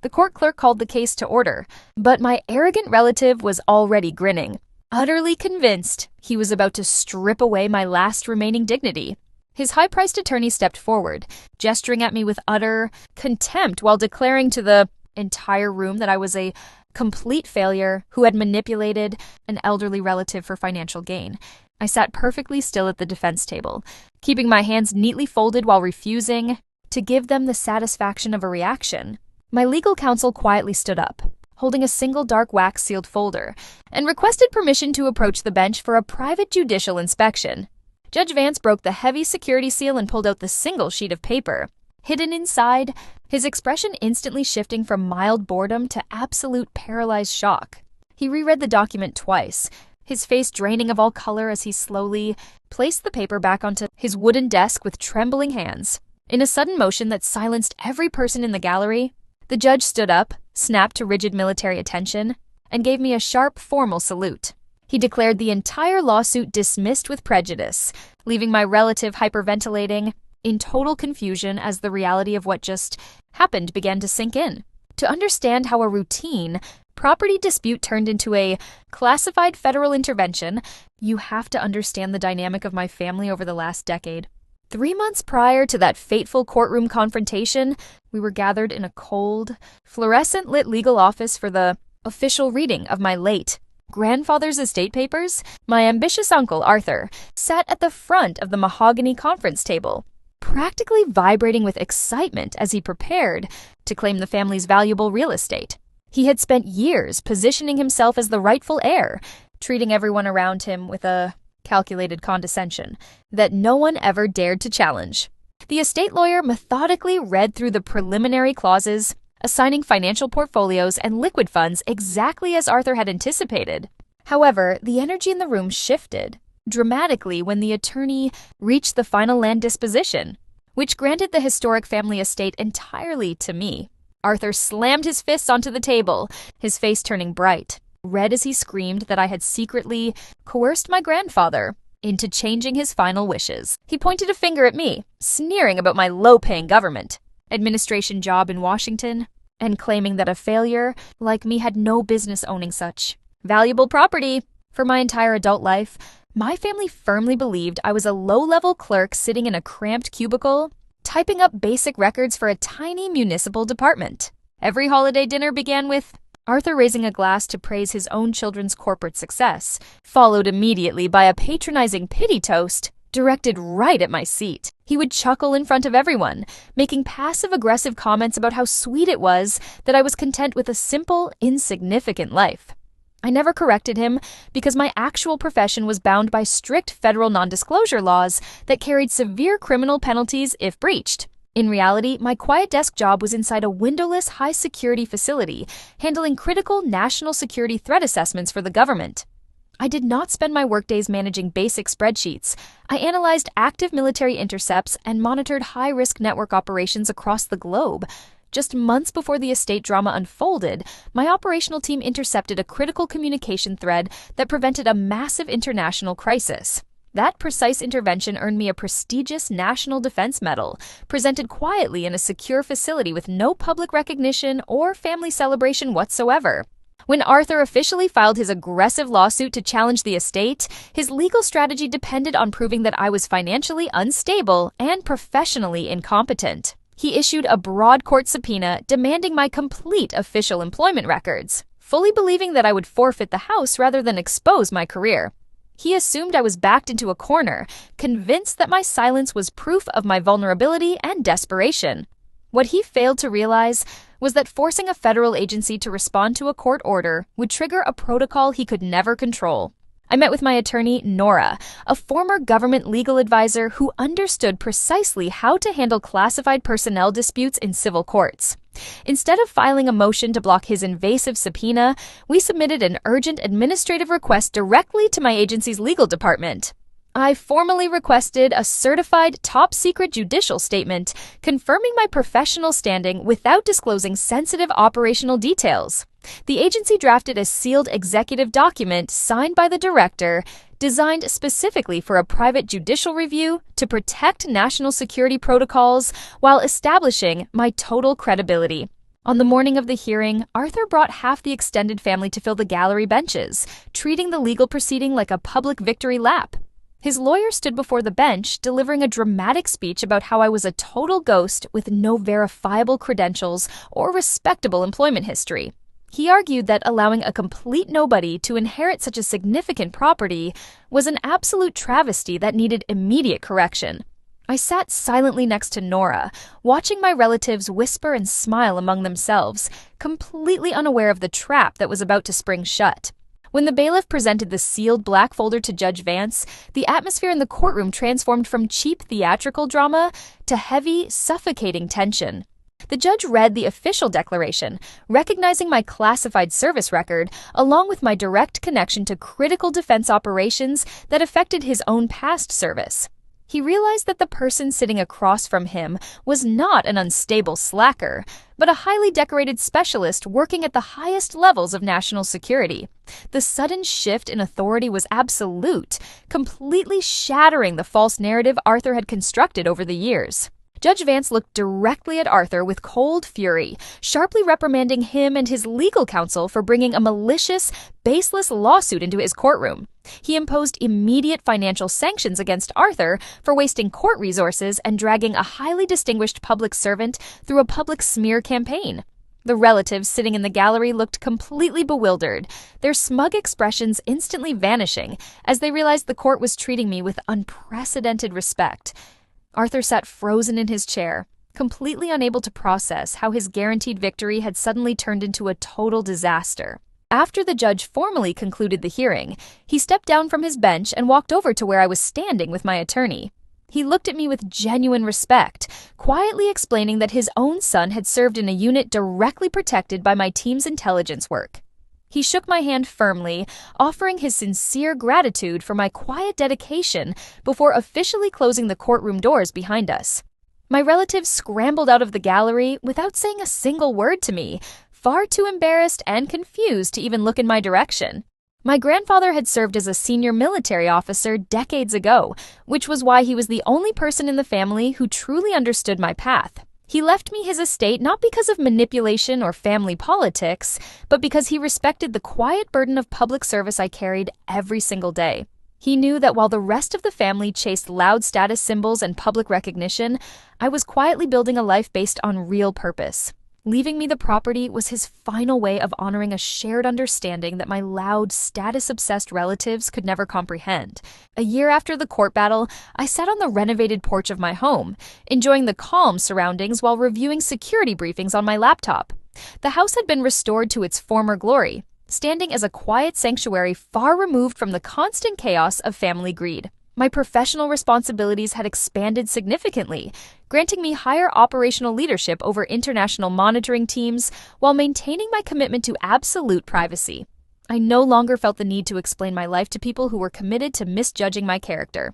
The court clerk called the case to order, but my arrogant relative was already grinning, utterly convinced he was about to strip away my last remaining dignity. His high-priced attorney stepped forward, gesturing at me with utter contempt while declaring to the entire room that I was a complete failure who had manipulated an elderly relative for financial gain. I sat perfectly still at the defense table, keeping my hands neatly folded while refusing to give them the satisfaction of a reaction. My legal counsel quietly stood up, holding a single dark wax-sealed folder, and requested permission to approach the bench for a private judicial inspection. Judge Vance broke the heavy security seal and pulled out the single sheet of paper. Hidden inside, his expression instantly shifting from mild boredom to absolute paralyzed shock. He reread the document twice, his face draining of all color as he slowly placed the paper back onto his wooden desk with trembling hands. In a sudden motion that silenced every person in the gallery, the judge stood up, snapped to rigid military attention, and gave me a sharp, formal salute. He declared the entire lawsuit dismissed with prejudice, leaving my relative hyperventilating, in total confusion as the reality of what just happened began to sink in. To understand how a routine property dispute turned into a classified federal intervention, you have to understand the dynamic of my family over the last decade. 3 months prior to that fateful courtroom confrontation, we were gathered in a cold, fluorescent-lit legal office for the official reading of my late grandfather's estate papers. My ambitious uncle, Arthur, sat at the front of the mahogany conference table, practically vibrating with excitement as he prepared to claim the family's valuable real estate. He had spent years positioning himself as the rightful heir, treating everyone around him with a calculated condescension that no one ever dared to challenge. The estate lawyer methodically read through the preliminary clauses, assigning financial portfolios and liquid funds exactly as Arthur had anticipated. However, the energy in the room shifted dramatically when the attorney reached the final land disposition, which granted the historic family estate entirely to me. Arthur slammed his fists onto the table, his face turning bright red as he screamed that I had secretly coerced my grandfather into changing his final wishes. He pointed a finger at me, sneering about my low-paying government administration job in Washington, and claiming that a failure like me had no business owning such valuable property. For my entire adult life, my family firmly believed I was a low-level clerk sitting in a cramped cubicle, typing up basic records for a tiny municipal department. Every holiday dinner began with Arthur raising a glass to praise his own children's corporate success, followed immediately by a patronizing pity toast directed right at my seat. He would chuckle in front of everyone, making passive-aggressive comments about how sweet it was that I was content with a simple, insignificant life. I never corrected him because my actual profession was bound by strict federal non-disclosure laws that carried severe criminal penalties if breached. In reality, my quiet desk job was inside a windowless, high-security facility, handling critical national security threat assessments for the government. I did not spend my workdays managing basic spreadsheets. I analyzed active military intercepts and monitored high-risk network operations across the globe. Just months before the estate drama unfolded, my operational team intercepted a critical communication thread that prevented a massive international crisis. That precise intervention earned me a prestigious National Defense Medal, presented quietly in a secure facility with no public recognition or family celebration whatsoever. When Arthur officially filed his aggressive lawsuit to challenge the estate, his legal strategy depended on proving that I was financially unstable and professionally incompetent. He issued a broad court subpoena demanding my complete official employment records, fully believing that I would forfeit the house rather than expose my career. He assumed I was backed into a corner, convinced that my silence was proof of my vulnerability and desperation. What he failed to realize was that forcing a federal agency to respond to a court order would trigger a protocol he could never control. I met with my attorney, Nora, a former government legal advisor who understood precisely how to handle classified personnel disputes in civil courts. Instead of filing a motion to block his invasive subpoena, we submitted an urgent administrative request directly to my agency's legal department. I formally requested a certified top-secret judicial statement confirming my professional standing without disclosing sensitive operational details. The agency drafted a sealed executive document signed by the director, designed specifically for a private judicial review to protect national security protocols while establishing my total credibility. On the morning of the hearing, Arthur brought half the extended family to fill the gallery benches, treating the legal proceeding like a public victory lap. His lawyer stood before the bench, delivering a dramatic speech about how I was a total ghost with no verifiable credentials or respectable employment history. He argued that allowing a complete nobody to inherit such a significant property was an absolute travesty that needed immediate correction. I sat silently next to Nora, watching my relatives whisper and smile among themselves, completely unaware of the trap that was about to spring shut. When the bailiff presented the sealed black folder to Judge Vance, the atmosphere in the courtroom transformed from cheap theatrical drama to heavy, suffocating tension. The judge read the official declaration, recognizing my classified service record, along with my direct connection to critical defense operations that affected his own past service. He realized that the person sitting across from him was not an unstable slacker, but a highly decorated specialist working at the highest levels of national security. The sudden shift in authority was absolute, completely shattering the false narrative Arthur had constructed over the years. Judge Vance looked directly at Arthur with cold fury, sharply reprimanding him and his legal counsel for bringing a malicious, baseless lawsuit into his courtroom. He imposed immediate financial sanctions against Arthur for wasting court resources and dragging a highly distinguished public servant through a public smear campaign. The relatives sitting in the gallery looked completely bewildered, their smug expressions instantly vanishing as they realized the court was treating me with unprecedented respect. Arthur sat frozen in his chair, completely unable to process how his guaranteed victory had suddenly turned into a total disaster. After the judge formally concluded the hearing, he stepped down from his bench and walked over to where I was standing with my attorney. He looked at me with genuine respect, quietly explaining that his own son had served in a unit directly protected by my team's intelligence work. He shook my hand firmly, offering his sincere gratitude for my quiet dedication before officially closing the courtroom doors behind us. My relatives scrambled out of the gallery without saying a single word to me, far too embarrassed and confused to even look in my direction. My grandfather had served as a senior military officer decades ago, which was why he was the only person in the family who truly understood my path. He left me his estate not because of manipulation or family politics, but because he respected the quiet burden of public service I carried every single day. He knew that while the rest of the family chased loud status symbols and public recognition, I was quietly building a life based on real purpose. Leaving me the property was his final way of honoring a shared understanding that my loud, status-obsessed relatives could never comprehend. A year after the court battle, I sat on the renovated porch of my home, enjoying the calm surroundings while reviewing security briefings on my laptop. The house had been restored to its former glory, standing as a quiet sanctuary far removed from the constant chaos of family greed. My professional responsibilities had expanded significantly, granting me higher operational leadership over international monitoring teams while maintaining my commitment to absolute privacy. I no longer felt the need to explain my life to people who were committed to misjudging my character.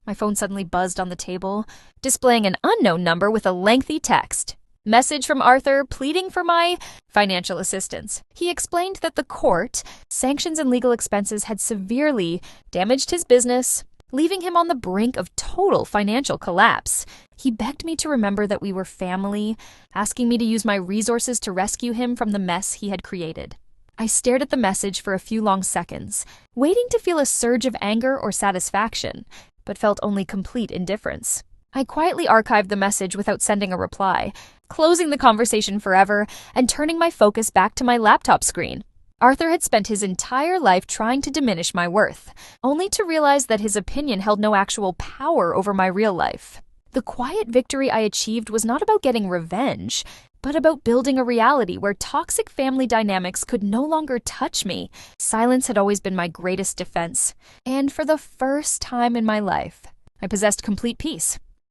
My phone suddenly buzzed on the table, displaying an unknown number with a lengthy text. Message from Arthur pleading for my financial assistance. He explained that the court, sanctions and legal expenses had severely damaged his business, leaving him on the brink of total financial collapse. He begged me to remember that we were family, asking me to use my resources to rescue him from the mess he had created. I stared at the message for a few long seconds, waiting to feel a surge of anger or satisfaction, but felt only complete indifference. I quietly archived the message without sending a reply, closing the conversation forever and turning my focus back to my laptop screen. Arthur had spent his entire life trying to diminish my worth, only to realize that his opinion held no actual power over my real life. The quiet victory I achieved was not about getting revenge, but about building a reality where toxic family dynamics could no longer touch me. Silence had always been my greatest defense, and for the first time in my life, I possessed complete peace.